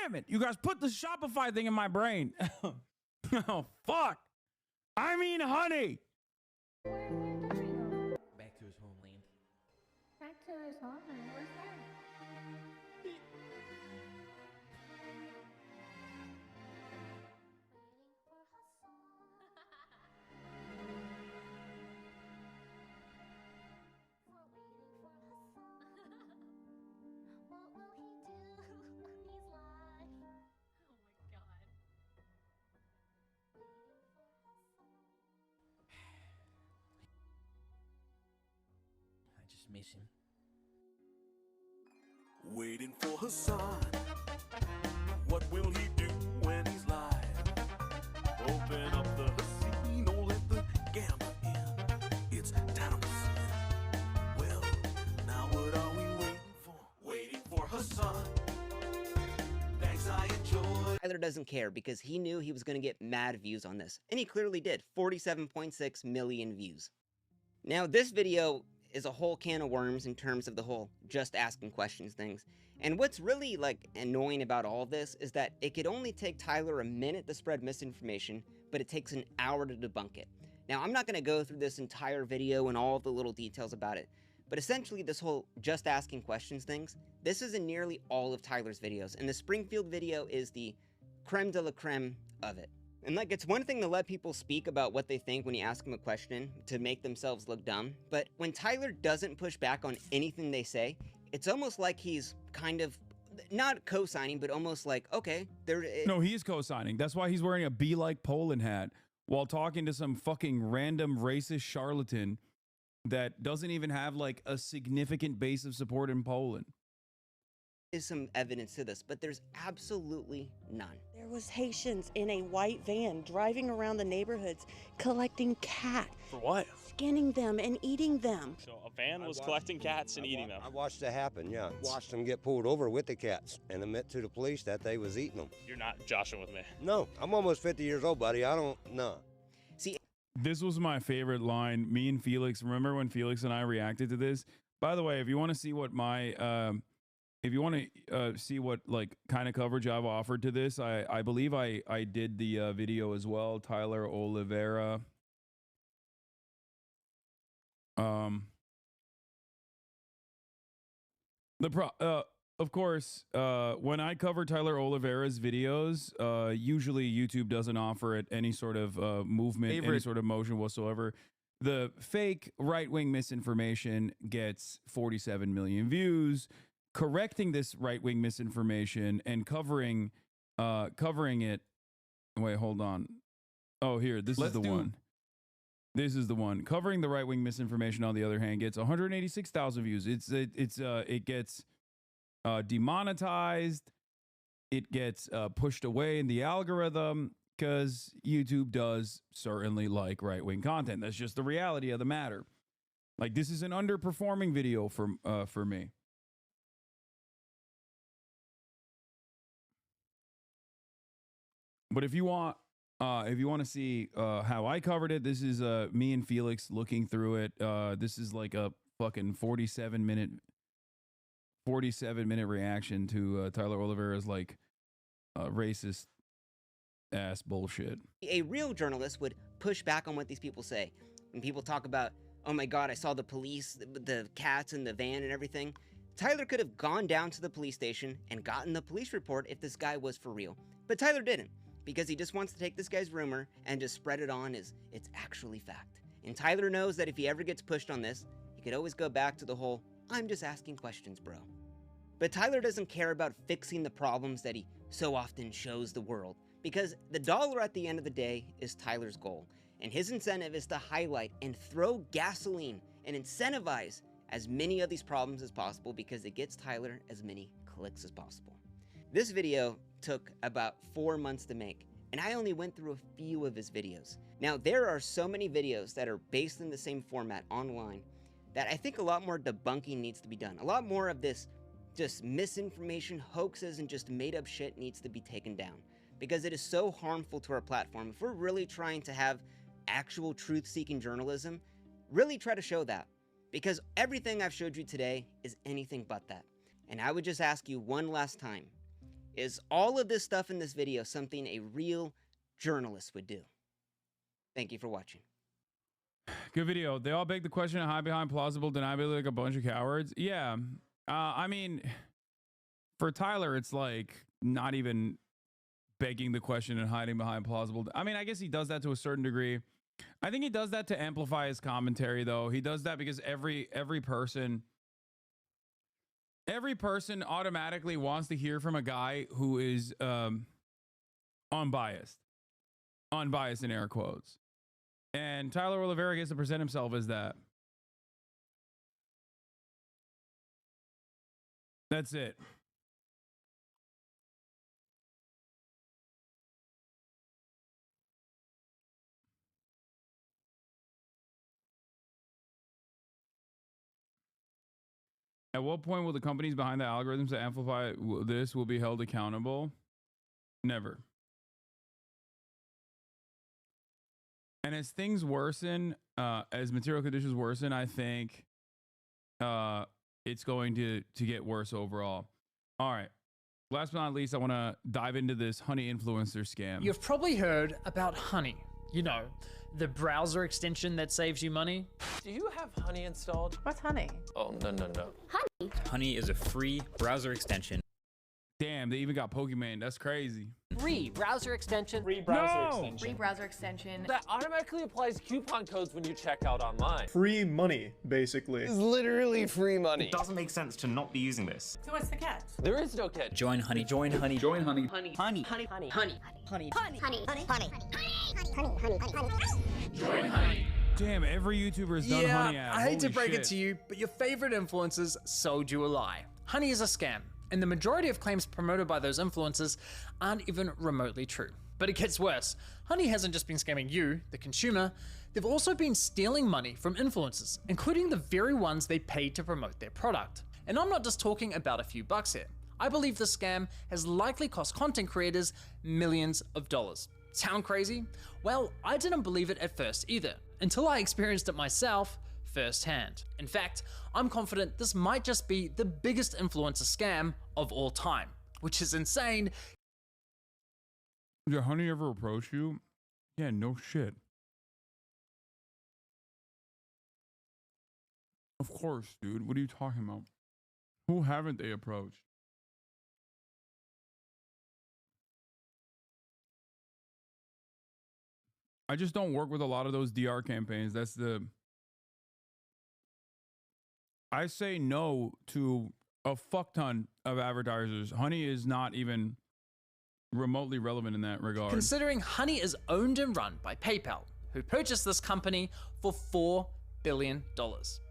damn it. You guys put the Shopify thing in my brain. Oh, fuck. I mean, honey. Back to his homeland. Back to his homeland? Where's that? I just miss him. Waiting for Hasan. What will he do when he's live? Open up the casino, let the gambler in. It's time to sin. Well, now what are we waiting for? Waiting for Hasan. Thanks, I enjoy. Tyler doesn't care because he knew he was going to get mad views on this, and he clearly did. 47.6 million views. Now, this video is a whole can of worms in terms of the whole just asking questions things. And what's really like annoying about all of this is that it could only take Tyler a minute to spread misinformation, but it takes an hour to debunk it. Now, I'm not going to go through this entire video and all of the little details about it, but essentially this whole just asking questions things, this is in nearly all of Tyler's videos, and the Springfield video is the creme de la creme of it. And like, it's one thing to let people speak about what they think when you ask them a question to make themselves look dumb, but when Tyler doesn't push back on anything they say, it's almost like he's kind of not co-signing, but almost like, okay, there. No, he is co-signing. That's why he's wearing a Be Like Poland hat while talking to some fucking random racist charlatan that doesn't even have like a significant base of support in Poland. Is some evidence to this, but there's absolutely none. There was Haitians in a white van driving around the neighborhoods collecting cats. For what? Skinning them and eating them. So a van was collecting cats and eating them. I watched it happen, yeah. Watched them get pulled over with the cats and admit to the police that they was eating them. You're not joshing with me. No, I'm almost 50 years old, buddy. I don't know. See, this was my favorite line. Me and Felix, remember when Felix and I reacted to this? By the way, if you want to see what my if you want to see what like kind of coverage I've offered to this, I believe I did the video as well. Tyler Oliveira. Of course, when I cover Tyler Oliveira's videos, usually YouTube doesn't offer it any sort of movement, any sort of motion whatsoever. The fake right-wing misinformation gets 47 million views. Correcting this right-wing misinformation and covering it. Wait, hold on. Oh, here, this is the one. This is the one. Covering the right-wing misinformation, on the other hand, gets 186,000 views. It gets demonetized. It gets pushed away in the algorithm because YouTube does certainly like right-wing content. That's just the reality of the matter. Like, this is an underperforming video for me. But if you want to see how I covered it, this is me and Felix looking through it. This is like a fucking 47 minute reaction to Tyler Oliveira's like racist ass bullshit. A real journalist would push back on what these people say. When people talk about, oh my God, I saw the police, the cats in the van and everything. Tyler could have gone down to the police station and gotten the police report if this guy was for real. But Tyler didn't, because he just wants to take this guy's rumor and just spread it on as it's actually fact. And Tyler knows that if he ever gets pushed on this, he could always go back to the whole, I'm just asking questions, bro. But Tyler doesn't care about fixing the problems that he so often shows the world, because the dollar at the end of the day is Tyler's goal. And his incentive is to highlight and throw gasoline and incentivize as many of these problems as possible, because it gets Tyler as many clicks as possible. This video took about 4 months to make, and I only went through a few of his videos. Now, there are so many videos that are based in the same format online that I think a lot more debunking needs to be done. A lot more of this just misinformation, hoaxes, and just made up shit needs to be taken down, because it is so harmful to our platform. If we're really trying to have actual truth-seeking journalism, really try to show that, because everything I've showed you today is anything but that. And I would just ask you one last time, Is all of this stuff in this video something a real journalist would do? Thank you for watching. Good video. They all beg the question of hide behind plausible deniability like a bunch of cowards. Yeah. I mean, for Tyler, it's like not even begging the question and hiding behind plausible. I mean, I guess he does that to a certain degree. I think he does that to amplify his commentary, though. He does that because every person automatically wants to hear from a guy who is unbiased in air quotes. And Tyler Oliveira gets to present himself as that. That's it. At what point will the companies behind the algorithms that amplify this will be held accountable? Never. And as things worsen, as material conditions worsen, I think it's going to get worse overall. All right. Last but not least, I want to dive into this Honey influencer scam. You've probably heard about Honey. You know, the browser extension that saves you money. Do you have Honey installed? What's honey? Oh, no. Honey is a free browser extension. Damn, they even got Pokemon. That's crazy. Free browser extension. Free browser extension. Free browser extension. That automatically applies coupon codes when you check out online. Free money, basically. It's literally free money. It doesn't make sense to not be using this. So what's the catch? There is no catch. Join Honey. Join Honey. Join Honey. Honey. Honey. Honey. Honey. Honey. Honey. Honey. Honey. Honey. Honey. Join Honey. Damn, every YouTuber has done Honey ads. I hate to Holy break shit. it to you, but your favorite influencers sold you a lie. Honey is a scam, and the majority of claims promoted by those influencers aren't even remotely true. But it gets worse. Honey hasn't just been scamming you, the consumer, they've also been stealing money from influencers, including the very ones they paid to promote their product. And I'm not just talking about a few bucks here. I believe the scam has likely cost content creators millions of dollars. Sound crazy? Well, I didn't believe it at first either, until I experienced it myself firsthand. In fact, I'm confident this might just be the biggest influencer scam of all time, which is insane. Did Honey ever approach you? Yeah, no shit. Of course, dude. What are you talking about? Who haven't they approached? I just don't work with a lot of those DR campaigns. That's the... I say no to a fuck ton of advertisers. Honey is not even remotely relevant in that regard. Considering Honey is owned and run by PayPal, who purchased this company for $4 billion.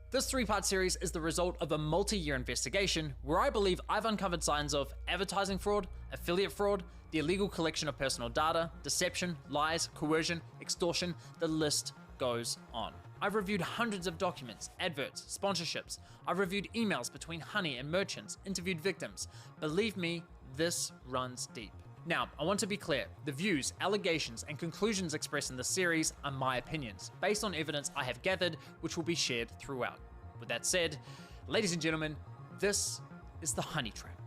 This three-part series is the result of a multi-year investigation where I believe I've uncovered signs of advertising fraud, affiliate fraud, the illegal collection of personal data, deception, lies, coercion, extortion, the list goes on. I've reviewed hundreds of documents, adverts, sponsorships. I've reviewed emails between Honey and merchants, interviewed victims. Believe me, this runs deep. Now, I want to be clear, the views, allegations, and conclusions expressed in this series are my opinions, based on evidence I have gathered, which will be shared throughout. With that said, ladies and gentlemen, this is the Honey Trap.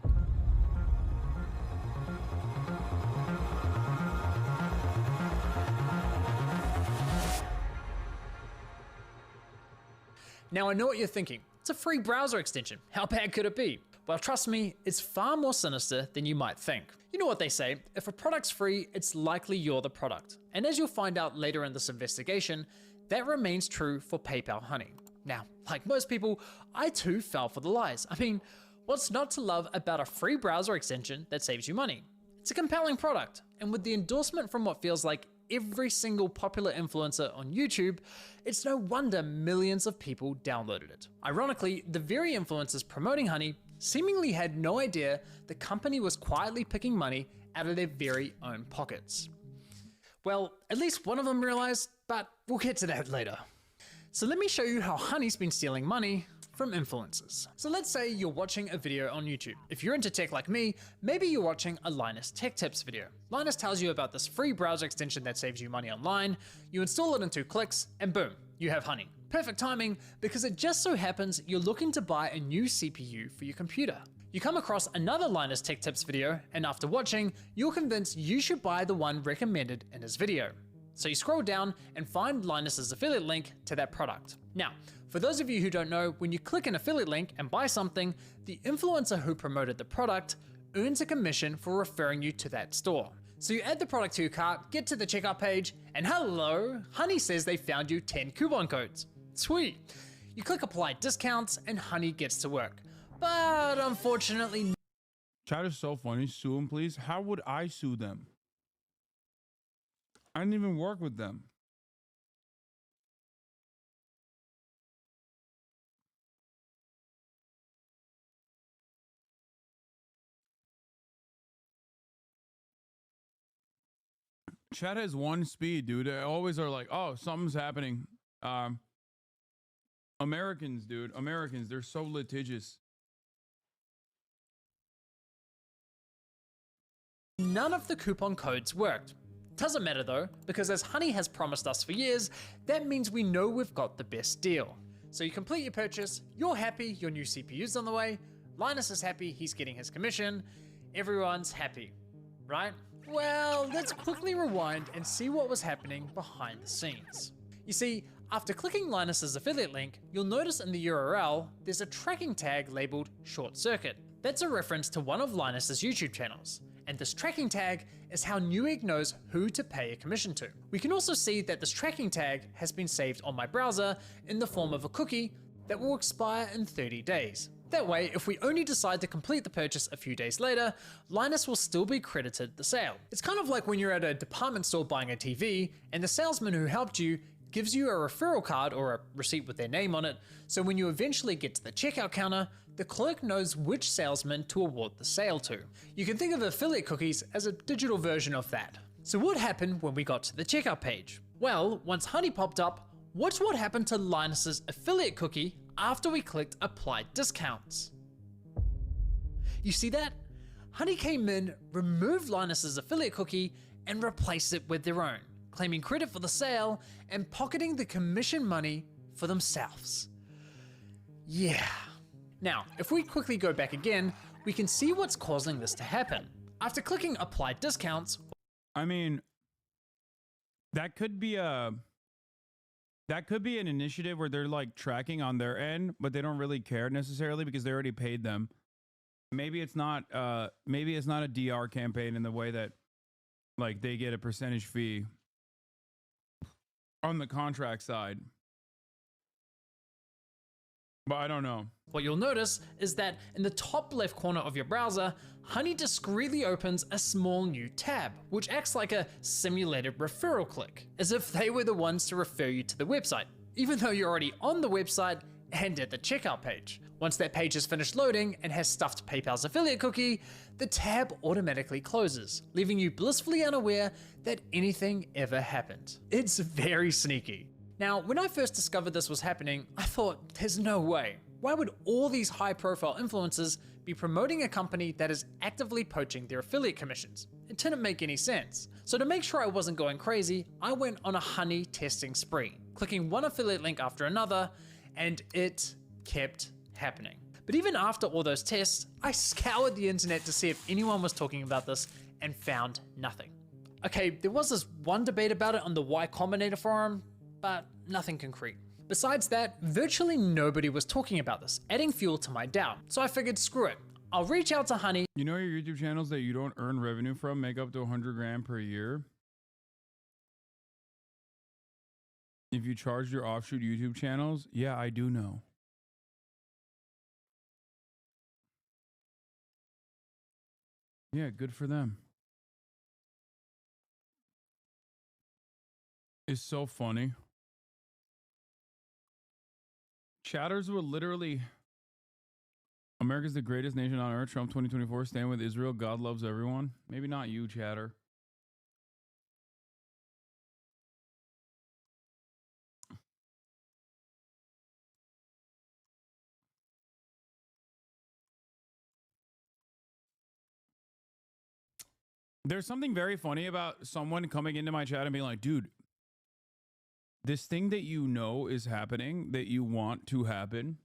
Now, I know what you're thinking. It's a free browser extension. How bad could it be? Well, trust me, it's far more sinister than you might think. You know what they say, if a product's free, it's likely you're the product. And as you'll find out later in this investigation, that remains true for PayPal Honey. Now, like most people, I too fell for the lies. I mean, what's not to love about a free browser extension that saves you money? It's a compelling product, and with the endorsement from what feels like every single popular influencer on YouTube, it's no wonder millions of people downloaded it. Ironically, the very influencers promoting Honey seemingly had no idea the company was quietly picking money out of their very own pockets. Well, at least one of them realized, but we'll get to that later. So let me show you how Honey's been stealing money from influencers. So let's say you're watching a video on YouTube. If you're into tech like me, maybe you're watching a Linus Tech Tips video. Linus tells you about this free browser extension that saves you money online. You install it in 2 clicks and boom, you have Honey. Perfect timing because it just so happens you're looking to buy a new CPU for your computer. You come across another Linus Tech Tips video, and after watching, you're convinced you should buy the one recommended in his video. So you scroll down and find Linus's affiliate link to that product. Now, for those of you who don't know, when you click an affiliate link and buy something, the influencer who promoted the product earns a commission for referring you to that store. So you add the product to your cart, get to the checkout page, and hello, Honey says they found you 10 coupon codes. Sweet. You click apply discounts and Honey gets to work. But unfortunately, Chat is so funny. Sue them, please. How would I sue them? I didn't even work with them. Chat has one speed, dude. They always are like, oh, something's happening. Americans, dude. Americans, they're so litigious. none of the coupon codes worked. Doesn't matter though, because as Honey has promised us for years, that means we know we've got the best deal. So you complete your purchase, you're happy, your new CPU's on the way, Linus is happy, he's getting his commission, everyone's happy, right? Well, let's quickly rewind and see what was happening behind the scenes. You see, after clicking Linus's affiliate link, you'll notice in the URL, there's a tracking tag labeled short circuit. That's a reference to one of Linus's YouTube channels. And this tracking tag is how Newegg knows who to pay a commission to. We can also see that this tracking tag has been saved on my browser in the form of a cookie that will expire in 30 days. That way, if we only decide to complete the purchase a few days later, Linus will still be credited the sale. It's kind of like when you're at a department store buying a TV and the salesman who helped you gives you a referral card or a receipt with their name on it, so when you eventually get to the checkout counter, the clerk knows which salesman to award the sale to. You can think of affiliate cookies as a digital version of that. So what happened when we got to the checkout page? Well, once Honey popped up, watch what happened to Linus's affiliate cookie after we clicked apply discounts. You see that? Honey came in, removed Linus's affiliate cookie, and replaced it with their own, claiming credit for the sale and pocketing the commission money for themselves. Yeah. Now, if we quickly go back again, we can see what's causing this to happen. After clicking apply discounts, I mean, that could be an initiative where they're like tracking on their end, but they don't really care necessarily because they already paid them. Maybe it's not a DR campaign in the way that like they get a percentage fee on the contract side. But I don't know. What you'll notice is that in the top left corner of your browser, Honey discreetly opens a small new tab, which acts like a simulated referral click, as if they were the ones to refer you to the website, even though you're already on the website and at the checkout page. Once that page is finished loading and has stuffed PayPal's affiliate cookie, the tab automatically closes, leaving you blissfully unaware that anything ever happened. It's very sneaky. Now, when I first discovered this was happening, I thought, there's no way. Why would all these high-profile influencers be promoting a company that is actively poaching their affiliate commissions? It didn't make any sense. So to make sure I wasn't going crazy, I went on a Honey testing spree, clicking one affiliate link after another, and it kept happening. But even after all those tests, I scoured the internet to see if anyone was talking about this and found nothing. Okay, there was this one debate about it on the Y Combinator forum, but nothing concrete. Besides that, virtually nobody was talking about this, adding fuel to my doubt. So I figured, screw it. I'll reach out to Honey. You know your YouTube channels that you don't earn revenue from make up to 100 grand per year? If you charge your offshoot YouTube channels? Yeah, I do know. Yeah, good for them. It's so funny. Chatters will literally, America's the greatest nation on earth, Trump 2024, stand with Israel, God loves everyone. Maybe not you, Chatter. There's something very funny about someone coming into my chat and being like, dude, this thing that you know is happening, that you want to happen,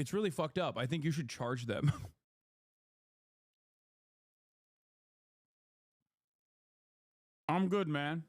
It's really fucked up. I think you should charge them. I'm good, man.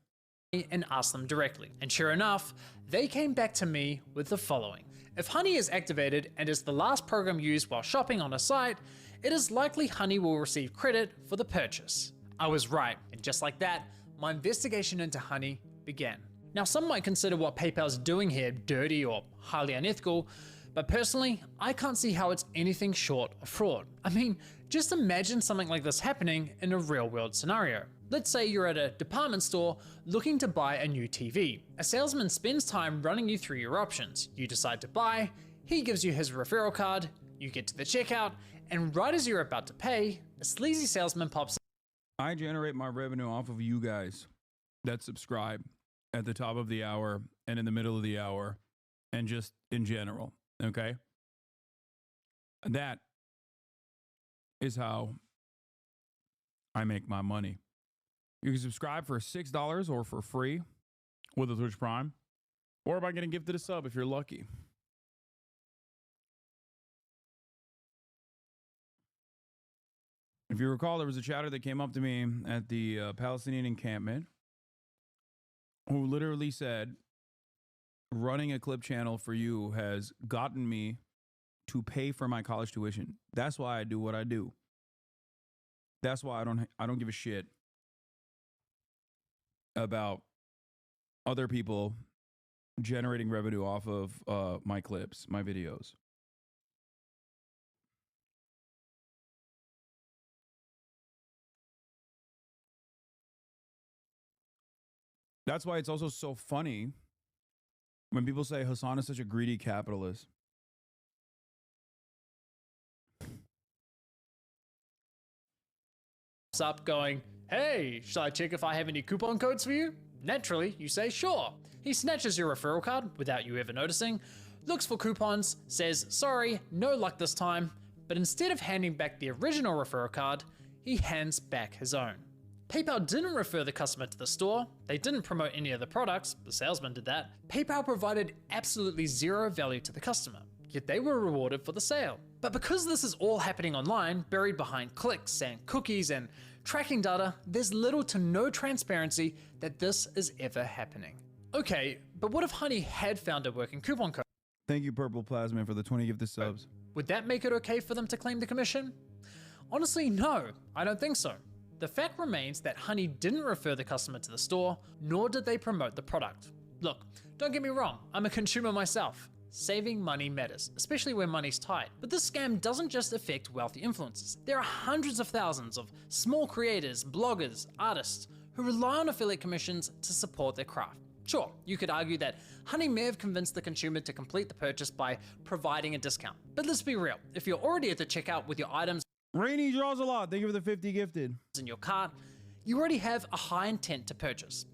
And ask them directly. And sure enough, they came back to me with the following. If Honey is activated and is the last program used while shopping on a site, it is likely Honey will receive credit for the purchase. I was right, and just like that, my investigation into Honey began. Now, some might consider what PayPal's doing here dirty or highly unethical, but personally, I can't see how it's anything short of fraud. I mean, just imagine something like this happening in a real-world scenario. Let's say you're at a department store looking to buy a new TV. A salesman spends time running you through your options. You decide to buy, he gives you his referral card, you get to the checkout, and right as you're about to pay, a sleazy salesman pops up. I generate my revenue off of you guys that subscribe at the top of the hour and in the middle of the hour and just in general, okay? That is how I make my money. You can subscribe for $6 or for free with a Twitch Prime, or by getting gifted a sub if you're lucky. If you recall, there was a chatter that came up to me at the Palestinian encampment who literally said, running a clip channel for you has gotten me to pay for my college tuition. That's why I do what I do. That's why I don't give a shit about other people generating revenue off of my clips, my videos. That's why it's also so funny when people say Hasan is such a greedy capitalist. Up going, hey, shall I check if I have any coupon codes for you? Naturally, you say sure. He snatches your referral card without you ever noticing, looks for coupons, says sorry, no luck this time, but instead of handing back the original referral card, he hands back his own. PayPal didn't refer the customer to the store, they didn't promote any of the products, the salesman did that. PayPal provided absolutely zero value to the customer, yet they were rewarded for the sale. But because this is all happening online, buried behind clicks and cookies and tracking data, there's little to no transparency that this is ever happening. Okay, but what if Honey had found a working coupon code? Thank you, Purple Plasma, for the 20 gifted subs. Would that make it okay for them to claim the commission? Honestly, no, I don't think so. The fact remains that Honey didn't refer the customer to the store, nor did they promote the product. Look, don't get me wrong, I'm a consumer myself. Saving money matters, especially when money's tight. But this scam doesn't just affect wealthy influencers. There are hundreds of thousands of small creators, bloggers, artists who rely on affiliate commissions to support their craft. Sure, you could argue that Honey may have convinced the consumer to complete the purchase by providing a discount. But let's be real, if you're already at the checkout with your items Rainy draws a lot. Thank you for the 50 gifted. In your cart, you already have a high intent to purchase.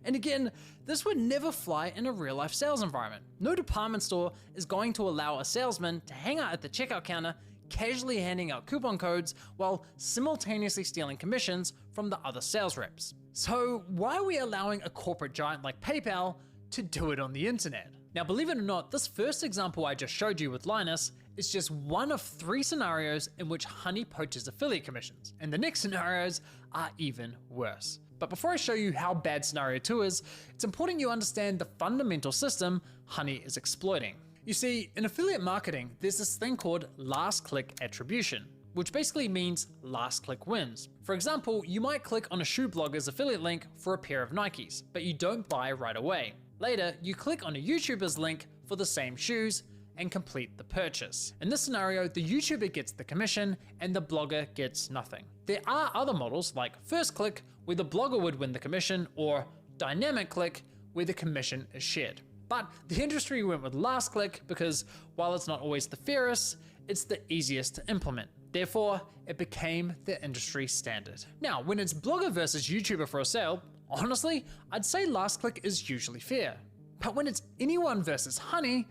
And again, this would never fly in a real life sales environment. No department store is going to allow a salesman to hang out at the checkout counter, casually handing out coupon codes while simultaneously stealing commissions from the other sales reps. So why are we allowing a corporate giant like PayPal to do it on the internet? Now, believe it or not, this first example I just showed you with Linus is just one of 3 scenarios in which Honey poaches affiliate commissions, and the next scenarios are even worse. But before I show you how bad scenario 2 is, it's important you understand the fundamental system Honey is exploiting. You see, in affiliate marketing, there's this thing called last click attribution, which basically means last click wins. For example, you might click on a shoe blogger's affiliate link for a pair of Nikes, but you don't buy right away. Later, you click on a YouTuber's link for the same shoes and complete the purchase. In this scenario, the YouTuber gets the commission and the blogger gets nothing. There are other models like first click, where the blogger would win the commission, or dynamic click, where the commission is shared. But the industry went with last click because while it's not always the fairest, it's the easiest to implement. Therefore, it became the industry standard. Now, when it's blogger versus YouTuber for a sale, honestly, I'd say last click is usually fair. But when it's anyone versus Honey,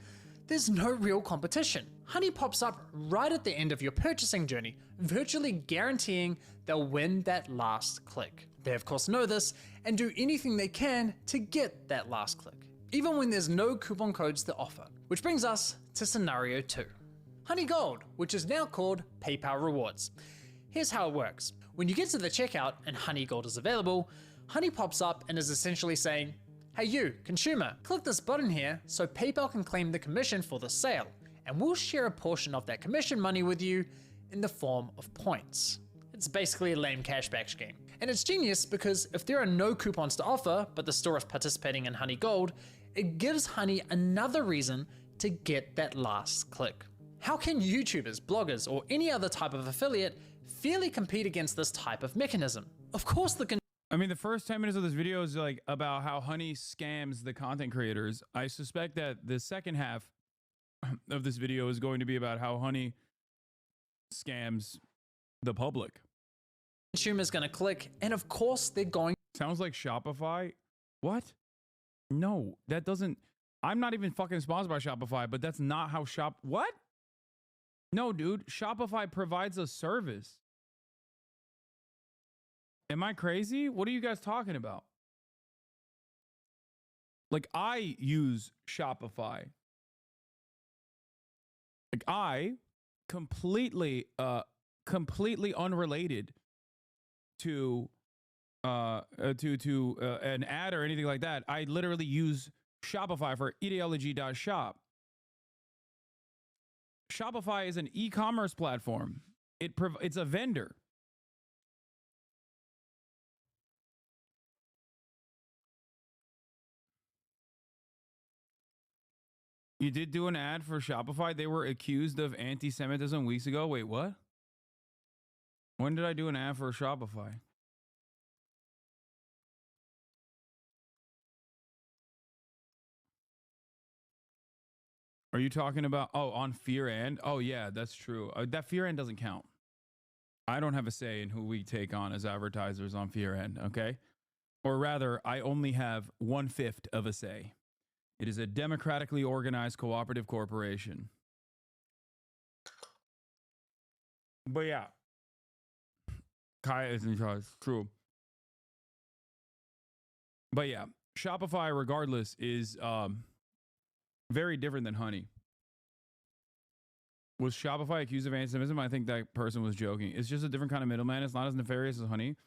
there's no real competition. Honey pops up right at the end of your purchasing journey, virtually guaranteeing they'll win that last click. They of course know this and do anything they can to get that last click, even when there's no coupon codes to offer. Which brings us to scenario 2. Honey Gold, which is now called PayPal Rewards. Here's how it works. When you get to the checkout and Honey Gold is available, Honey pops up and is essentially saying, "Hey you, consumer, click this button here so PayPal can claim the commission for the sale, and we'll share a portion of that commission money with you in the form of points." It's basically a lame cashback scheme. And it's genius because if there are no coupons to offer, but the store is participating in Honey Gold, it gives Honey another reason to get that last click. How can YouTubers, bloggers, or any other type of affiliate fairly compete against this type of mechanism? Of course I mean, the first 10 minutes of this video is like about how Honey scams the content creators. I suspect that the second half of this video is going to be about how Honey scams the public. Consumer's gonna click, and of course they're going. Sounds like Shopify. What? No, that doesn't. I'm not even fucking sponsored by Shopify, but that's not how What? No, dude. Shopify provides a service. Am I crazy? What are you guys talking about? Like, I use Shopify. Like, I completely unrelated to an ad or anything like that. I literally use Shopify for ideology.shop. Shopify is an e-commerce platform. It's a vendor. You did do an ad for Shopify. They were accused of anti-Semitism weeks ago. Wait, what? When did I do an ad for Shopify? Are you talking about, on Fear and? Oh, yeah, that's true. That Fear and doesn't count. I don't have a say in who we take on as advertisers on Fear End, okay? Or rather, I only have 1/5 of a say. It is a democratically organized cooperative corporation. But yeah, Kaya is in charge. True. But yeah, Shopify, regardless, is very different than Honey. Was Shopify accused of anti-Semitism? I think that person was joking. It's just a different kind of middleman. It's not as nefarious as Honey.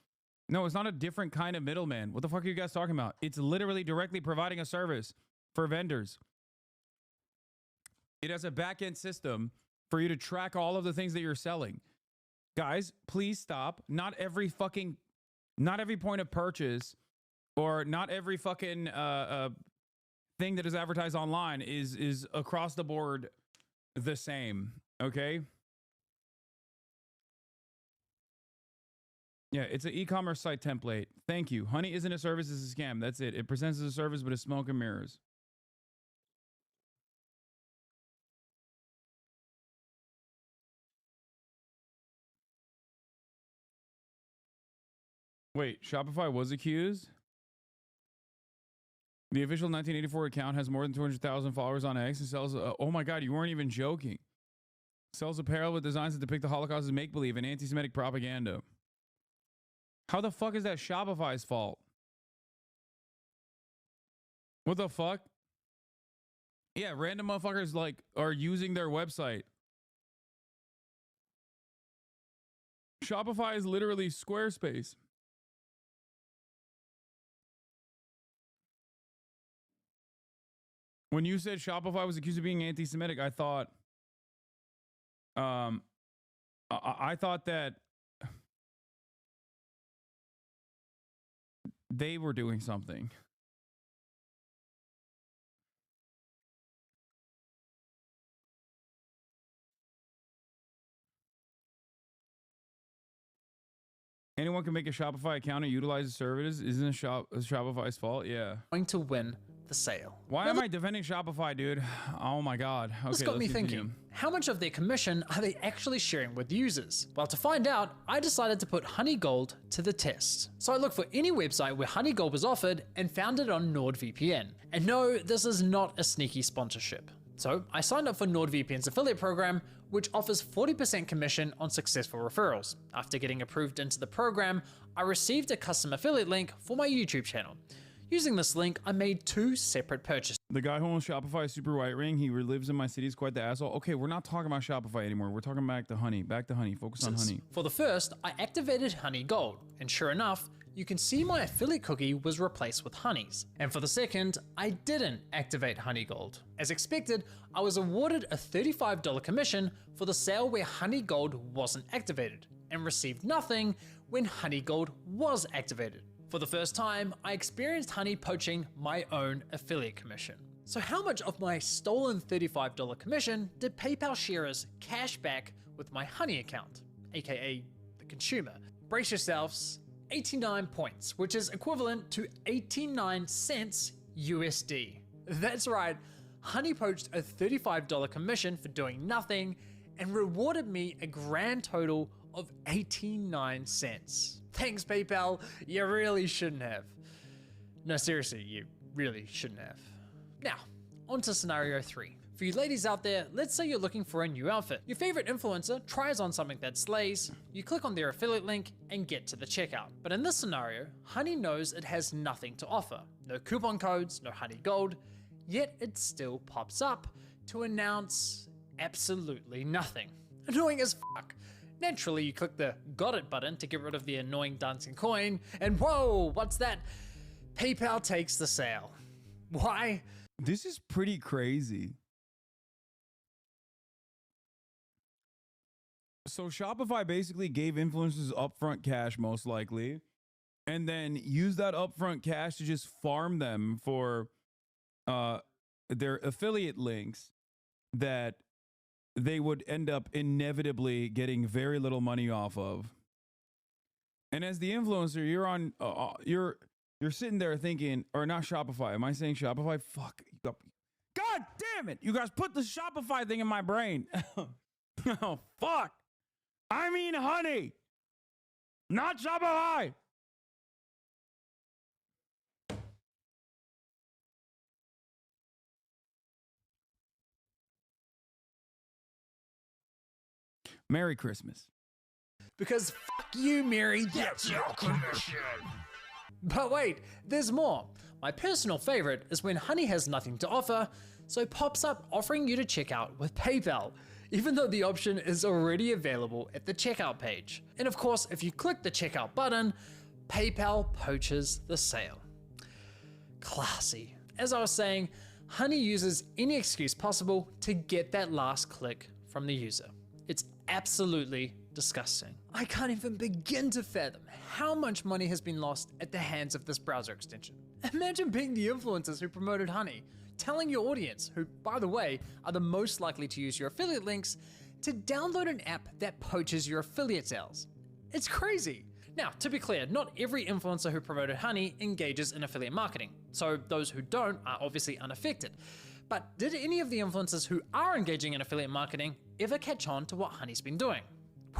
No, it's not a different kind of middleman. What the fuck are you guys talking about? It's literally directly providing a service for vendors. It has a back-end system for you to track all of the things that you're selling. Guys, please stop. Not every point of purchase or not every fucking thing that is advertised online is across the board the same, okay? Yeah, it's an e-commerce site template. Thank you. Honey isn't a service, it's a scam. That's it. It presents as a service, but it's smoke and mirrors. Wait, Shopify was accused? The official 1984 account has more than 200,000 followers on X and sells... oh my God, you weren't even joking. Sells apparel with designs that depict the Holocaust as make-believe and anti-Semitic propaganda. How the fuck is that Shopify's fault? What the fuck? Yeah, random motherfuckers like are using their website. Shopify is literally Squarespace. When you said Shopify was accused of being anti-Semitic, I thought, I thought that they were doing something. Anyone can make a Shopify account and utilize the services. Isn't it Shopify's fault? Yeah. Going to win the sale. Why am I defending Shopify, dude? Oh my God. Okay, this got me thinking, how much of their commission are they actually sharing with users? Well, to find out, I decided to put Honey Gold to the test. So I looked for any website where Honey Gold was offered and found it on NordVPN. And no, this is not a sneaky sponsorship. So I signed up for NordVPN's affiliate program, which offers 40% commission on successful referrals. After getting approved into the program, I received a custom affiliate link for my YouTube channel. Using this link, I made 2 separate purchases. The guy who owns Shopify Super White Ring, he lives in my city, is quite the asshole. Okay, we're not talking about Shopify anymore. We're talking back to Honey. Back to Honey. Focus on Honey. For the first, I activated Honey Gold, and sure enough, you can see my affiliate cookie was replaced with Honey's. And for the second, I didn't activate Honey Gold. As expected, I was awarded a $35 commission for the sale where Honey Gold wasn't activated, and received nothing when Honey Gold was activated. For the first time, I experienced Honey poaching my own affiliate commission. So how much of my stolen $35 commission did PayPal sharers cash back with my Honey account, aka the consumer? Brace yourselves, 89 points, which is equivalent to 89 cents USD. That's right, Honey poached a $35 commission for doing nothing and rewarded me a grand total of 89 cents. Thanks, PayPal, you really shouldn't have. No, seriously, you really shouldn't have. Now, on to scenario 3. For you ladies out there, let's say you're looking for a new outfit. Your favorite influencer tries on something that slays, you click on their affiliate link and get to the checkout. But in this scenario, Honey knows it has nothing to offer. No coupon codes, no Honey Gold, yet it still pops up to announce absolutely nothing. Annoying as fuck. Naturally, you click the got it button to get rid of the annoying dancing coin, and whoa, what's that? PayPal takes the sale. Why? This is pretty crazy. So Shopify basically gave influencers upfront cash, most likely, and then used that upfront cash to just farm them for their affiliate links that they would end up inevitably getting very little money off of. And as the influencer, you're on, you're sitting there thinking, or not Shopify. Am I saying Shopify? Fuck. God damn it. You guys put the Shopify thing in my brain. Oh, fuck. I mean Honey, not Shopify. Merry Christmas. Because fuck you, Mary, that's your commission. But wait, there's more. My personal favorite is when Honey has nothing to offer, so pops up offering you to check out with PayPal, even though the option is already available at the checkout page. And of course, if you click the checkout button, PayPal poaches the sale. Classy. As I was saying, Honey uses any excuse possible to get that last click from the user. It's absolutely disgusting. I can't even begin to fathom how much money has been lost at the hands of this browser extension. Imagine being the influencers who promoted Honey, telling your audience, who by the way are the most likely to use your affiliate links, to download an app that poaches your affiliate sales. It's crazy. Now, to be clear, not every influencer who promoted Honey engages in affiliate marketing, so those who don't are obviously unaffected. But did any of the influencers who are engaging in affiliate marketing ever catch on to what Honey's been doing?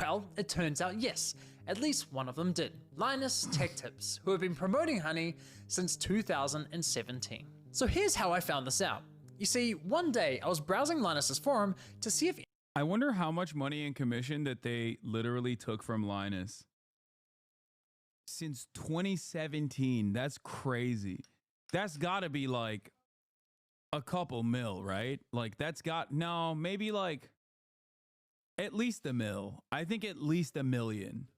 Well, it turns out yes, at least one of them did. Linus Tech Tips, who have been promoting Honey since 2017. So here's how I found this out. You see, one day I was browsing Linus's forum to see if... I wonder how much money in commission that they literally took from Linus. Since 2017, that's crazy. That's gotta be like a couple mil, right? Like that's got, no, maybe like at least $1 million. I think at least $1 million.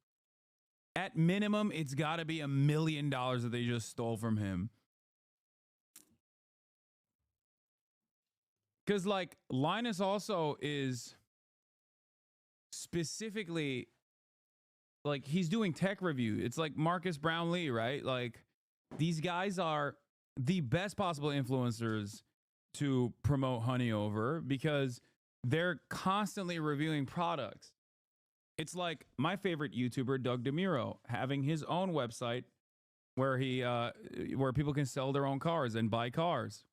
At minimum, it's gotta be $1 million that they just stole from him. Because like Linus also is specifically like he's doing tech review. It's like Marcus Brownlee, right? Like these guys are the best possible influencers to promote Honey over because they're constantly reviewing products. It's like my favorite YouTuber, Doug DeMuro, having his own website where he where people can sell their own cars and buy cars.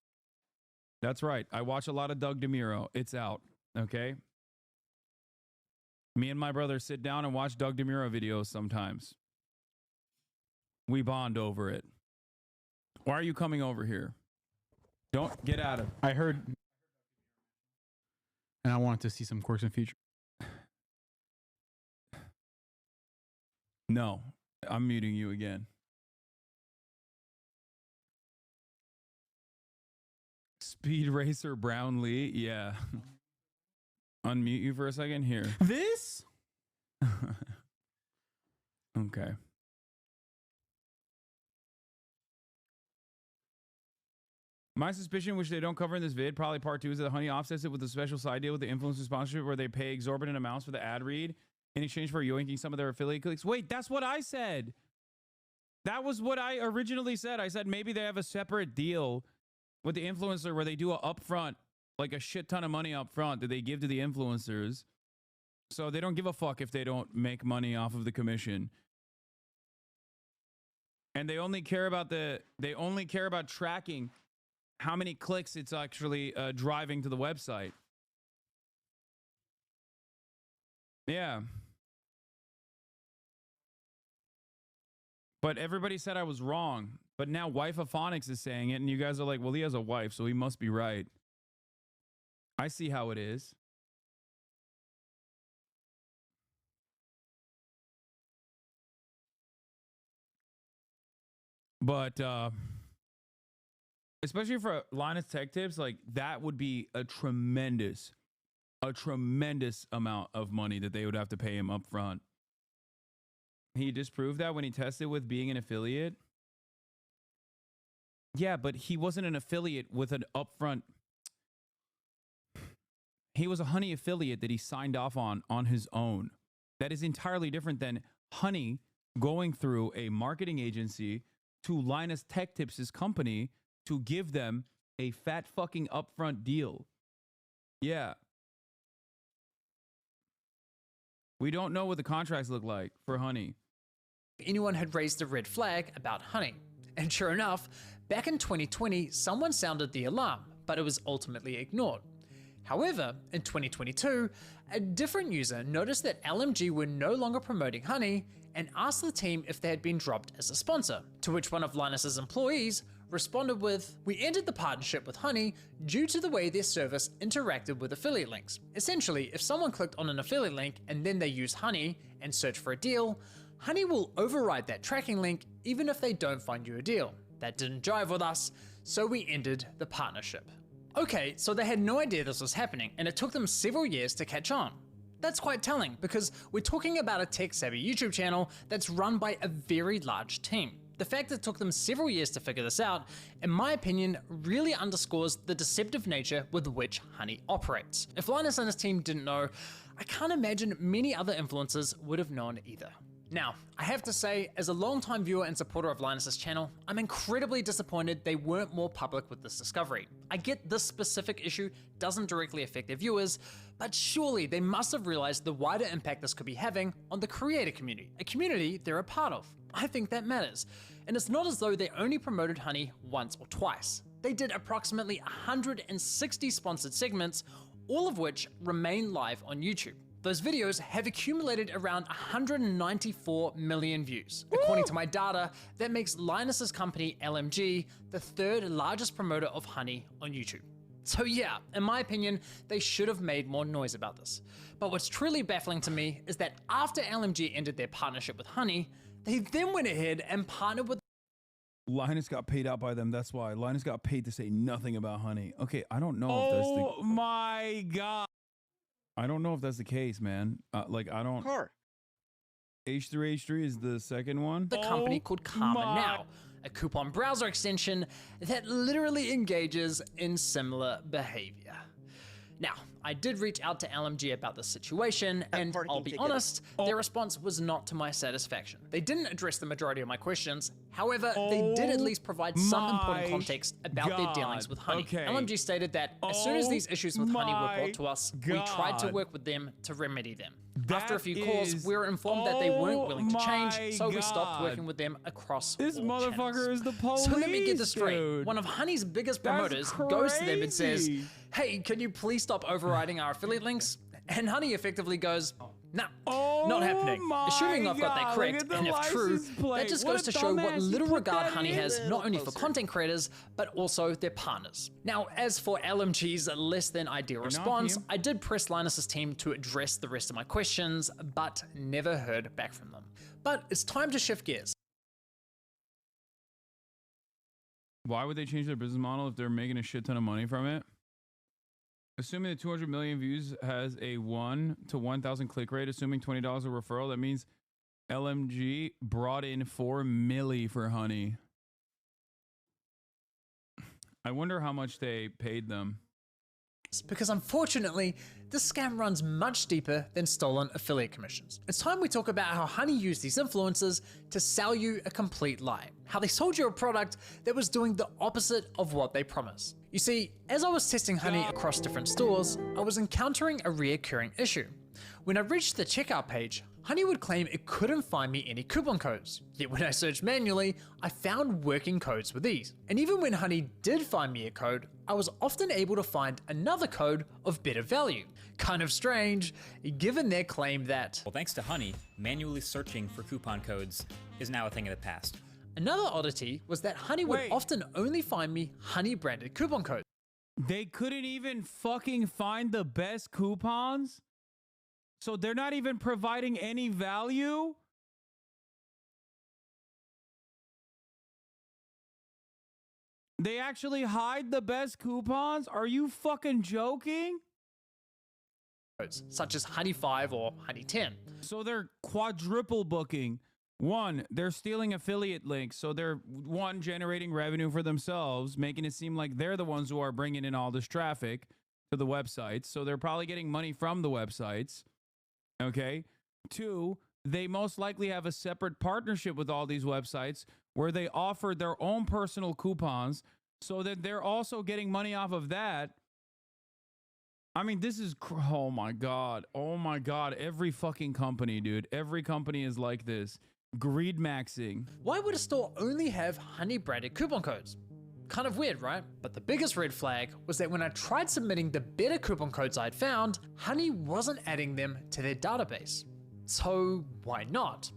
That's right. I watch a lot of Doug DeMuro. It's out. Okay. Me and my brother sit down and watch Doug DeMuro videos sometimes. We bond over it. Why are you coming over here? Don't get out of it. I heard, and I wanted to see some quirks in future. No, I'm muting you again. Speed Racer Brownlee. Yeah. Unmute you for a second here. This? Okay. My suspicion, which they don't cover in this vid, probably part 2, is that Honey offsets it with a special side deal with the influencer sponsorship where they pay exorbitant amounts for the ad read in exchange for yoinking some of their affiliate clicks. Wait, that's what I said. That was what I originally said. I said maybe they have a separate deal with the influencer where they do a upfront, like a shit ton of money up front that they give to the influencers. So they don't give a fuck if they don't make money off of the commission. And they only care about tracking how many clicks it's actually driving to the website. Yeah. But everybody said I was wrong. But now Wife of Phonics is saying it, and you guys are like, well, he has a wife, so he must be right. I see how it is. But especially for Linus Tech Tips, like that would be a tremendous amount of money that they would have to pay him up front. He disproved that when he tested with being an affiliate. Yeah, but he wasn't an affiliate with an upfront. He was a Honey affiliate that he signed off on his own. That is entirely different than Honey going through a marketing agency to Linus Tech Tips' company to give them a fat fucking upfront deal. Yeah. We don't know what the contracts look like for Honey. Anyone had raised a red flag about Honey. And sure enough, back in 2020, someone sounded the alarm, but it was ultimately ignored. However, in 2022, a different user noticed that LMG were no longer promoting Honey and asked the team if they had been dropped as a sponsor, to which one of Linus's employees responded with, "We ended the partnership with Honey due to the way their service interacted with affiliate links. Essentially, if someone clicked on an affiliate link and then they use Honey and search for a deal, Honey will override that tracking link even if they don't find you a deal. That didn't jive with us, so we ended the partnership." Okay, so they had no idea this was happening, and it took them several years to catch on. That's quite telling, because we're talking about a tech-savvy YouTube channel that's run by a very large team. The fact that it took them several years to figure this out, in my opinion, really underscores the deceptive nature with which Honey operates. If Linus and his team didn't know, I can't imagine many other influencers would have known either. Now, I have to say, as a longtime viewer and supporter of Linus's channel, I'm incredibly disappointed they weren't more public with this discovery. I get this specific issue doesn't directly affect their viewers, but surely they must have realized the wider impact this could be having on the creator community, a community they're a part of. I think that matters. And it's not as though they only promoted Honey once or twice. They did approximately 160 sponsored segments, all of which remain live on YouTube. Those videos have accumulated around 194 million views. Woo! According to my data, that makes Linus's company, LMG, the third largest promoter of Honey on YouTube. So yeah, in my opinion, they should have made more noise about this. But what's truly baffling to me is that after LMG ended their partnership with Honey, they then went ahead and partnered with Linus got paid out by them. That's why. Linus got paid to say nothing about Honey. Okay, I don't know if that's the... Oh my God. I don't know if that's the case, man. Like, I don't... Car. H3H3 is the second one? The company called Karma Now, a coupon browser extension that literally engages in similar behavior. Now, I did reach out to LMG about this situation, and I'll be honest, their response was not to my satisfaction. They didn't address the majority of my questions. However, they did at least provide some important context about their dealings with Honey. Okay. LMG stated that as soon as these issues with Honey were brought to us, we tried to work with them to remedy them. After a few calls, we were informed that they weren't willing to change, so we stopped working with them across all channels. Is the police. So let me get this straight. One of Honey's biggest promoters goes to them and says, "Hey, can you please stop overriding our affiliate links?" And Honey effectively goes, "No, not happening." Assuming I've got that correct, and if true, that just goes to show what little regard Honey has not only for content creators, but also their partners. Now, as for LMG's less than ideal response, I did press Linus's team to address the rest of my questions, but never heard back from them. But it's time to shift gears. Why would they change their business model if they're making a shit ton of money from it? Assuming the 200 million views has a 1 to 1,000 click rate, assuming $20 a referral, that means LMG brought in $4 million for Honey. I wonder how much they paid them. Because unfortunately, this scam runs much deeper than stolen affiliate commissions. It's time we talk about how Honey used these influencers to sell you a complete lie. How they sold you a product that was doing the opposite of what they promised. You see, as I was testing Honey across different stores, I was encountering a reoccurring issue. When I reached the checkout page, Honey would claim it couldn't find me any coupon codes. Yet when I searched manually, I found working codes with these. And even when Honey did find me a code, I was often able to find another code of better value. Kind of strange, given their claim that, well, thanks to Honey, manually searching for coupon codes is now a thing of the past. Another oddity was that Honey would often only find me Honey branded coupon codes. They couldn't even fucking find the best coupons? So they're not even providing any value? They actually hide the best coupons? Are you fucking joking? Such as Honey 5 or Honey 10. So they're quadruple booking. One, they're stealing affiliate links. So they're, one, generating revenue for themselves, making it seem like they're the ones who are bringing in all this traffic to the websites. So they're probably getting money from the websites. Okay. Two, they most likely have a separate partnership with all these websites where they offer their own personal coupons so that they're also getting money off of that. I mean, this is, oh my God. Oh my God. Every fucking company, dude. Every company is like this. Greed maxing. Why would a store only have Honey branded coupon codes? Kind of weird, right? But the biggest red flag was that when I tried submitting the better coupon codes I'd found, Honey wasn't adding them to their database. So why not?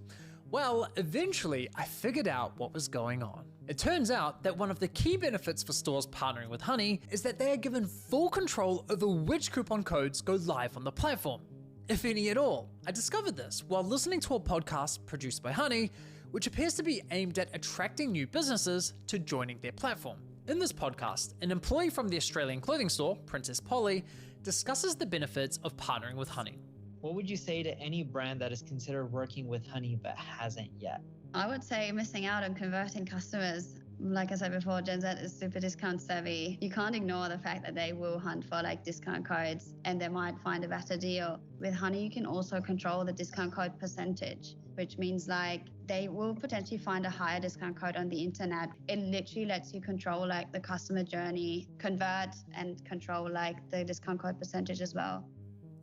Well, eventually I figured out what was going on. It turns out that one of the key benefits for stores partnering with Honey is that they are given full control over which coupon codes go live on the platform, if any at all. I discovered this while listening to a podcast produced by Honey, which appears to be aimed at attracting new businesses to joining their platform. In this podcast, an employee from the Australian clothing store, Princess Polly, discusses the benefits of partnering with Honey. What would you say to any brand that is considered working with Honey but hasn't yet? I would say missing out on converting customers. Like I said before, Gen Z is super discount savvy. You can't ignore the fact that they will hunt for like discount codes and they might find a better deal. With Honey, you can also control the discount code percentage, which means like they will potentially find a higher discount code on the internet. It literally lets you control like the customer journey, convert and control like the discount code percentage as well.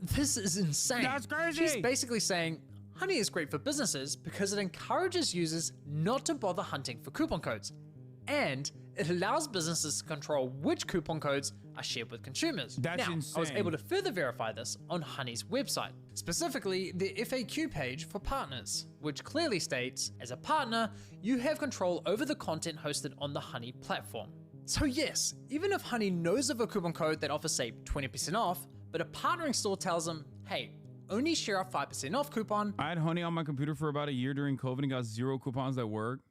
This is insane. That's crazy. She's basically saying Honey is great for businesses because it encourages users not to bother hunting for coupon codes. And it allows businesses to control which coupon codes are shared with consumers. That's now, insane. I was able to further verify this on Honey's website, specifically the FAQ page for partners, which clearly states, as a partner, you have control over the content hosted on the Honey platform. So yes, even if Honey knows of a coupon code that offers say 20% off, but a partnering store tells them, hey, only share a 5% off coupon. I had Honey on my computer for about a year during COVID and got 0 coupons that worked.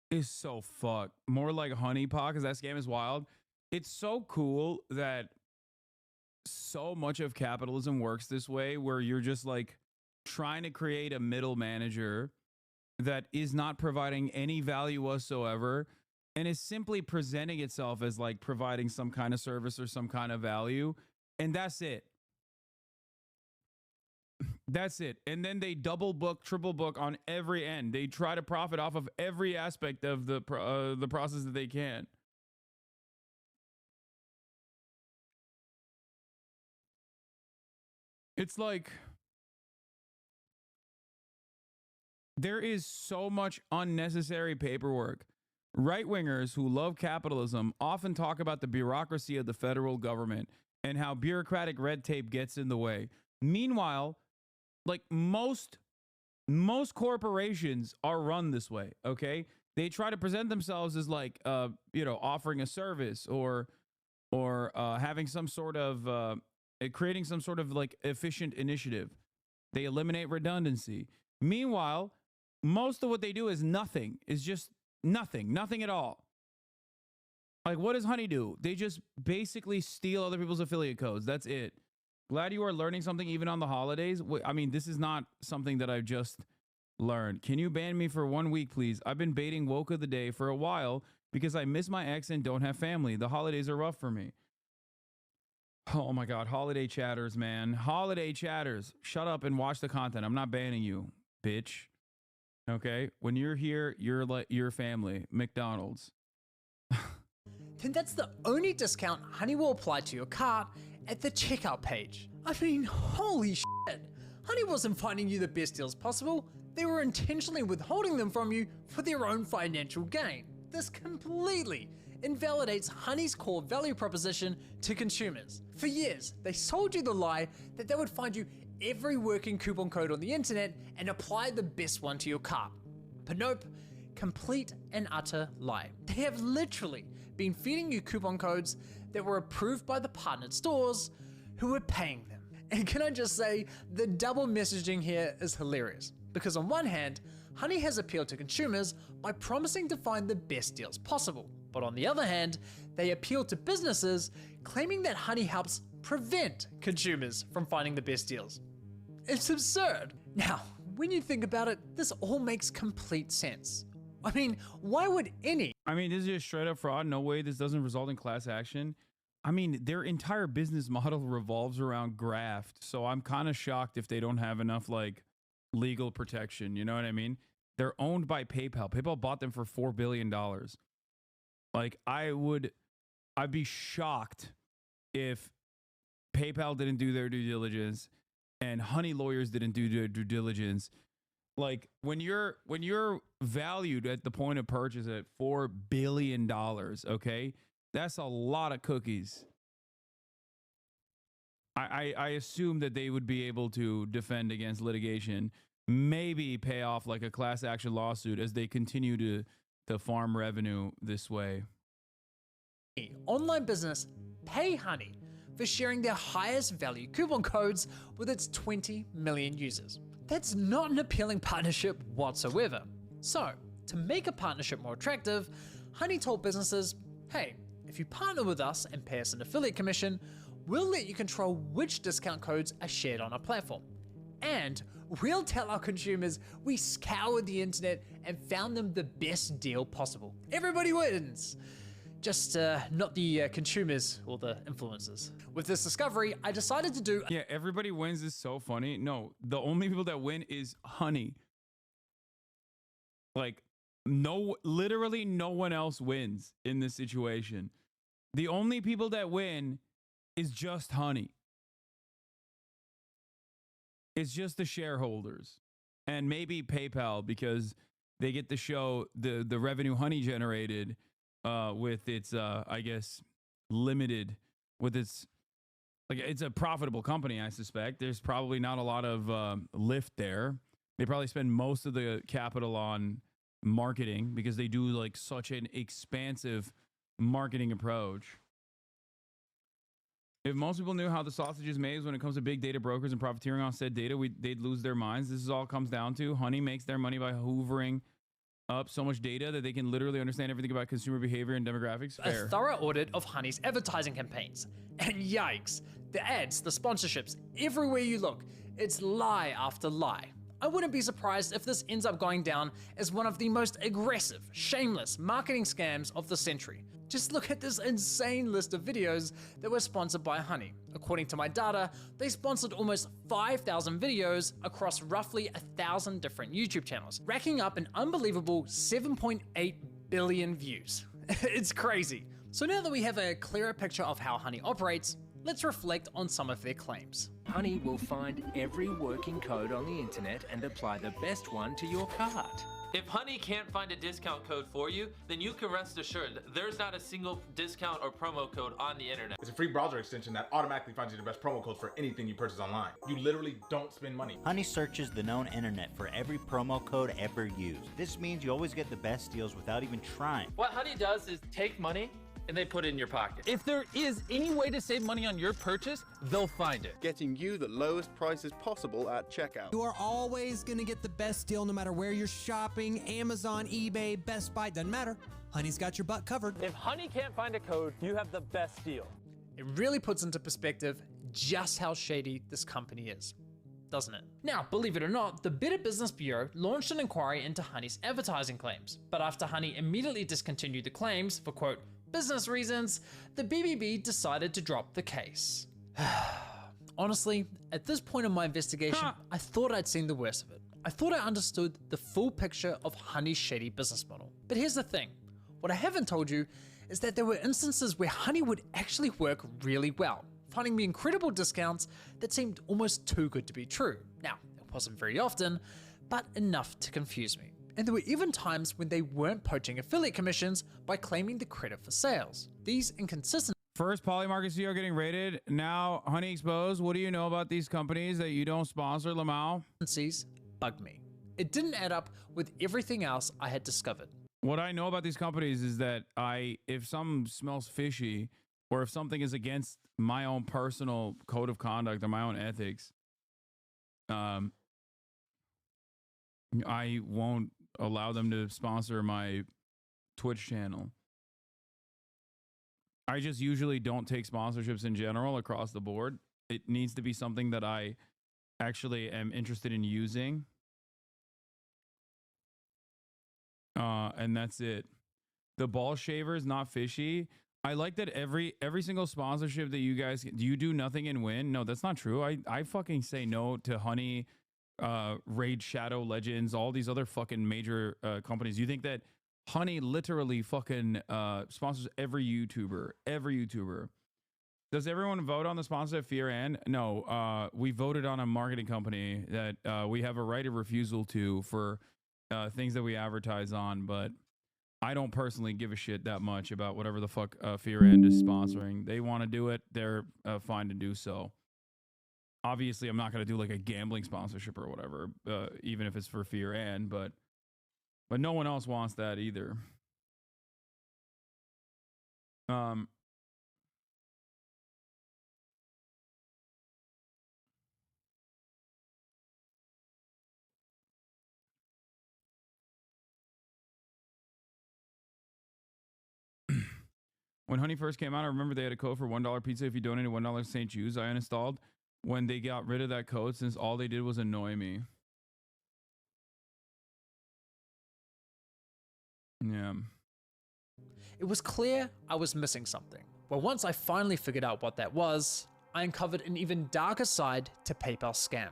Is so fucked. More like Honey Pot, because that scam is wild. It's so cool that so much of capitalism works this way, where you're just like trying to create a middle manager that is not providing any value whatsoever and is simply presenting itself as like providing some kind of service or some kind of value. And that's it. That's it. And then they double book, triple book on every end. They try to profit off of every aspect of the process that they can. It's like there is so much unnecessary paperwork. Right-wingers who love capitalism often talk about the bureaucracy of the federal government and how bureaucratic red tape gets in the way. Meanwhile, like most corporations are run this way, okay? They try to present themselves as like, offering a service or having some sort of, creating some sort of like efficient initiative. They eliminate redundancy. Meanwhile, most of what they do is nothing. Is just nothing at all. Like, what does Honey do? They just basically steal other people's affiliate codes. That's it. Glad you are learning something even on the holidays. I mean, this is not something that I've just learned. Can you ban me for 1 week, please? I've been baiting woke of the day for a while because I miss my ex and don't have family. The holidays are rough for me. Oh my God, holiday chatters, man. Holiday chatters. Shut up and watch the content. I'm not banning you, bitch. Okay? When you're here, you're like your family. McDonald's. Then that's the only discount Honey will apply to your cart at the checkout page. I mean, holy shit. Honey wasn't finding you the best deals possible. They were intentionally withholding them from you for their own financial gain. This completely invalidates Honey's core value proposition to consumers. For years, they sold you the lie that they would find you every working coupon code on the internet and apply the best one to your cart. But nope, complete and utter lie. They have literally been feeding you coupon codes that were approved by the partnered stores who were paying them. And can I just say, the double messaging here is hilarious. Because on one hand, Honey has appealed to consumers by promising to find the best deals possible. But on the other hand, they appeal to businesses claiming that Honey helps prevent consumers from finding the best deals. It's absurd. Now, when you think about it, this all makes complete sense. I mean, why would any? I mean, this is just straight up fraud. No way this doesn't result in class action. I mean, their entire business model revolves around graft. So I'm kind of shocked if they don't have enough like legal protection. You know what I mean? They're owned by PayPal. PayPal bought them for $4 billion. Like I'd be shocked if PayPal didn't do their due diligence and Honey lawyers didn't do their due diligence. Like when you're valued at the point of purchase at $4 billion, okay, that's a lot of cookies. I assume that they would be able to defend against litigation, maybe pay off like a class action lawsuit as they continue to farm revenue this way. Online business pay Honey for sharing their highest value coupon codes with its 20 million users. That's not an appealing partnership whatsoever. So, to make a partnership more attractive, Honey told businesses, hey, if you partner with us and pay us an affiliate commission, we'll let you control which discount codes are shared on our platform. And we'll tell our consumers we scoured the internet and found them the best deal possible. Everybody wins. Just not the consumers or the influencers. With this discovery, I decided to do... Yeah, everybody wins is so funny. No, the only people that win is Honey. Like, literally no one else wins in this situation. The only people that win is just Honey. It's just the shareholders. And maybe PayPal, because they get to show the revenue Honey generated with its, I guess, limited, with its, like, it's a profitable company, I suspect. There's probably not a lot of lift there. They probably spend most of the capital on marketing because they do like such an expansive marketing approach. If most people knew how the sausage is made when it comes to big data brokers and profiteering on said data, they'd lose their minds. This is all comes down to Honey makes their money by hoovering up so much data that they can literally understand everything about consumer behavior and demographics. Fair. A thorough audit of Honey's advertising campaigns. And yikes, the ads, the sponsorships, everywhere you look, it's lie after lie. I wouldn't be surprised if this ends up going down as one of the most aggressive, shameless marketing scams of the century. Just look at this insane list of videos that were sponsored by Honey. According to my data, they sponsored almost 5,000 videos across roughly 1,000 different YouTube channels, racking up an unbelievable 7.8 billion views. It's crazy. So now that we have a clearer picture of how Honey operates, let's reflect on some of their claims. Honey will find every working code on the internet and apply the best one to your cart. If Honey can't find a discount code for you, then you can rest assured there's not a single discount or promo code on the internet. It's a free browser extension that automatically finds you the best promo codes for anything you purchase online. You literally don't spend money. Honey searches the known internet for every promo code ever used. This means you always get the best deals without even trying. What Honey does is take money, and they put it in your pocket. If there is any way to save money on your purchase, they'll find it. Getting you the lowest prices possible at checkout. You are always going to get the best deal no matter where you're shopping. Amazon, eBay, Best Buy, doesn't matter. Honey's got your butt covered. If Honey can't find a code, you have the best deal. It really puts into perspective just how shady this company is, doesn't it? Now, believe it or not, the Better Business Bureau launched an inquiry into Honey's advertising claims, but after Honey immediately discontinued the claims for, quote, business reasons, the BBB decided to drop the case. Honestly, at this point in my investigation, I thought I'd seen the worst of it. I thought I understood the full picture of Honey's shady business model. But here's the thing, what I haven't told you is that there were instances where Honey would actually work really well, finding me incredible discounts that seemed almost too good to be true. Now, it wasn't very often, but enough to confuse me. And there were even times when they weren't poaching affiliate commissions by claiming the credit for sales. These inconsistencies. First, Polymarket CEO getting raided. Now, Honey exposed. What do you know about these companies that you don't sponsor, Lamau? Bugged me. It didn't add up with everything else I had discovered. What I know about these companies is that if something smells fishy, or if something is against my own personal code of conduct or my own ethics, I won't allow them to sponsor my Twitch channel. I just usually don't take sponsorships in general across the board. It needs to be something that I actually am interested in using. And that's it. The ball shaver is not fishy. I like that every single sponsorship that you guys do, you do nothing and win. No, that's not true. I fucking say no to Honey, Raid Shadow Legends, all these other fucking major companies. You think that Honey literally fucking sponsors every YouTuber? Does everyone vote on the sponsor of Fear and? No, we voted on a marketing company that we have a right of refusal to for things that we advertise on, but I don't personally give a shit that much about whatever the fuck Fear End is sponsoring. They want to do it, they're fine to do so. Obviously, I'm not going to do like a gambling sponsorship or whatever, even if it's for Fear End, but no one else wants that either. When Honey first came out, I remember they had a code for $1 pizza if you donated $1 to St. Jude's. I uninstalled when they got rid of that code since all they did was annoy me. Yeah. It was clear I was missing something. But once I finally figured out what that was, I uncovered an even darker side to PayPal scam.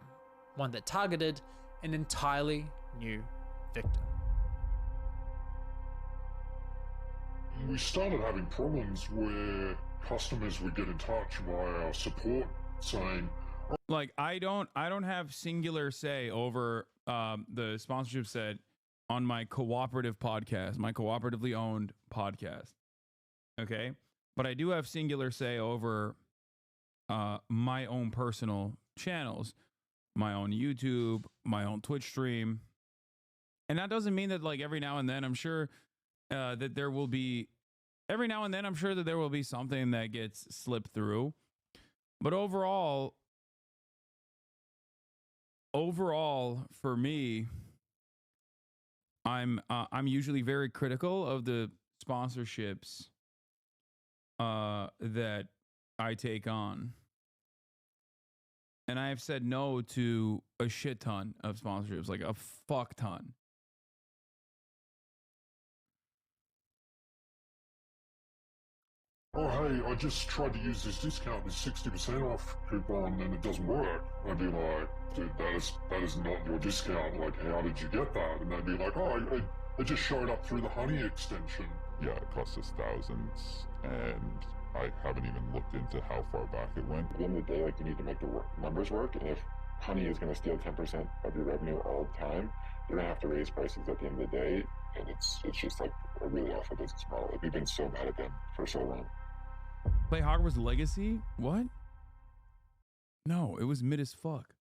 One that targeted an entirely new victim. We started having problems where customers would get in touch via our support saying, like, I don't have singular say over the sponsorship set on my cooperative podcast, my cooperatively owned podcast. Okay. But I do have singular say over my own personal channels, my own YouTube, my own Twitch stream. And that doesn't mean that like every now and then I'm sure that there will be something that gets slipped through. But overall for me, I'm usually very critical of the sponsorships that I take on. And I have said no to a shit ton of sponsorships, like a fuck ton. oh, hey, I just tried to use this discount, this 60% off coupon, and it doesn't work. I'd be like, dude, that is not your discount. Like, how did you get that? And they'd be like, oh, I just showed up through the Honey extension. Yeah, it cost us thousands, and I haven't even looked into how far back it went. At the end of the day, like, you need to make the numbers work, and if Honey is going to steal 10% of your revenue all the time, you're going to have to raise prices at the end of the day, and it's just like a really awful business model. Like, we've been so mad at them for so long. Play Hogwarts Legacy? What? No, it was mid as fuck.